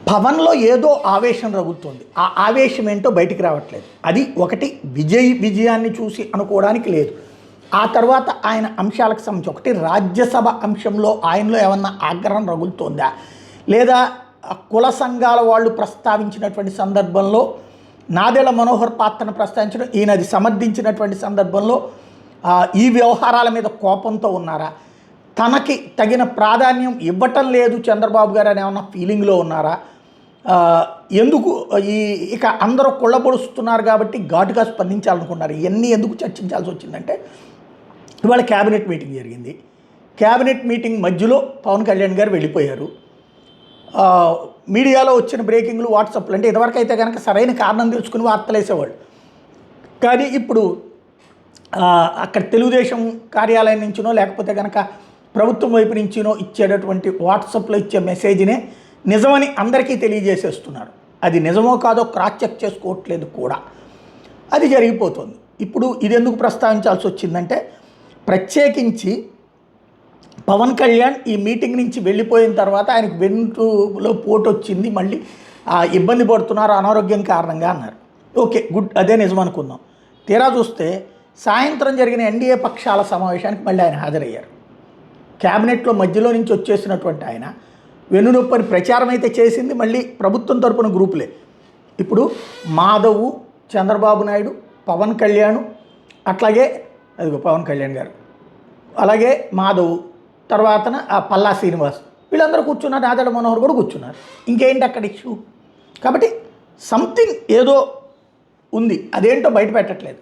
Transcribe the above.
పవన్లో ఏదో ఆవేశం రగులుతుంది. ఆ ఆవేశం ఏంటో బయటికి రావట్లేదు. అది ఒకటి విజయాన్ని చూసి అనుకోవడానికి లేదు. ఆ తర్వాత ఆయన అంశాలకు సంబంధించి ఒకటి రాజ్యసభ అంశంలో ఆయనలో ఏమన్నా ఆగ్రహం రగులుతోందా, లేదా కుల సంఘాల వాళ్ళు ప్రస్తావించినటువంటి సందర్భంలో నాదెళ్ల మనోహర్ పాత్రను ప్రస్తావించడం, ఈయన అది సమర్థించినటువంటి సందర్భంలో ఈ వ్యవహారాల మీద కోపంతో ఉన్నారా, తనకి తగిన ప్రాధాన్యం ఇవ్వటం లేదు చంద్రబాబు గారు అని ఏమన్నా ఫీలింగ్లో ఉన్నారా, ఎందుకు ఇక అందరూ కొళ్ళబొడుస్తున్నారు కాబట్టి ఘాటుగా స్పందించాలనుకున్నారు. ఇవన్నీ ఎందుకు చర్చించాల్సి వచ్చిందంటే, ఇవాళ క్యాబినెట్ మీటింగ్ జరిగింది. క్యాబినెట్ మీటింగ్ మధ్యలో పవన్ కళ్యాణ్ గారు వెళ్ళిపోయారు. మీడియాలో వచ్చిన బ్రేకింగ్లు, వాట్సాప్లు అంటే ఇదివరకు అయితే కనుక సరైన కారణం తెలుసుకుని వార్తలు వేసేవాళ్ళు. కానీ ఇప్పుడు అక్కడ తెలుగుదేశం కార్యాలయం నుంచినో లేకపోతే కనుక ప్రభుత్వం వైపు నుంచినో ఇచ్చేటటువంటి వాట్సాప్లో ఇచ్చే మెసేజ్నే నిజమని అందరికీ తెలియజేసేస్తున్నారు. అది నిజమో కాదో క్రాస్ చెక్ చేసుకోవట్లేదు కూడా. అది జరిగిపోతుంది. ఇప్పుడు ఇది ఎందుకు ప్రస్తావించాల్సి వచ్చిందంటే, ప్రత్యేకించి పవన్ కళ్యాణ్ ఈ మీటింగ్ నుంచి వెళ్ళిపోయిన తర్వాత ఆయనకు వెన్నులో పోటు వచ్చింది, మళ్ళీ ఇబ్బంది పడుతున్నారు అనారోగ్యం కారణంగా అన్నారు. ఓకే, గుడ్, అదే నిజం అనుకుందాం. తీరా చూస్తే సాయంత్రం జరిగిన ఎన్డీఏ పక్షాల సమావేశానికి మళ్ళీ ఆయన హాజరయ్యారు. క్యాబినెట్లో మధ్యలో నుంచి వచ్చేసినటువంటి ఆయన వెన్నునొప్పని ప్రచారం అయితే చేసింది మళ్ళీ ప్రభుత్వం తరపున గ్రూపులే. ఇప్పుడు మాధవ్, చంద్రబాబు నాయుడు, పవన్ కళ్యాణ్, అట్లాగే అదిగో పవన్ కళ్యాణ్ గారు, అలాగే మాధవ్, తర్వాతన పల్లా శ్రీనివాస్, వీళ్ళందరూ కూర్చున్నారు. నాదెళ్ల మనోహర్ కూడా కూర్చున్నారు. ఇంకేంటి అక్కడ ఇష్యూ? కాబట్టి సంథింగ్ ఏదో ఉంది, అదేంటో బయట పెట్టట్లేదు.